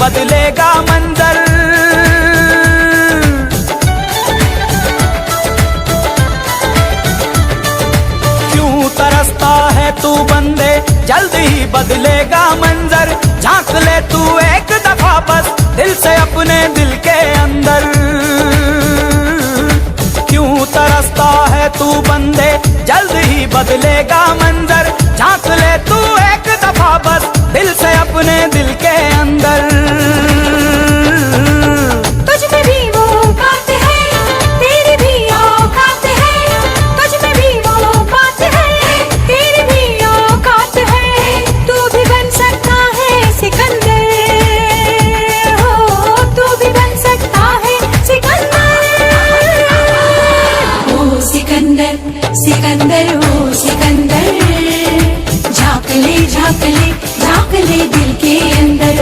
बदलेगा मंजर। क्यों तरसता है तू बंदे, जल्द ही बदलेगा मंजर। झांक ले तू एक दफा बस दिल से अपने दिल के अंदर। क्यों तरसता है तू बंदे, जल्द ही बदलेगा मंजर। झांक ले तू एक दफा बस दिल से अपने दिल के अंदर। तुझ में भी वो बात है, तेरी भी औकात है। तुझ में भी वो बात है, तेरी भी औकात है। तू भी बन सकता है सिकंदर, हो तू भी बन सकता है सिकंदर। ओ सिकंदर सिकंदर ओ सिकंदर, झांक ले झांक ले झांक ले दिल के अंदर।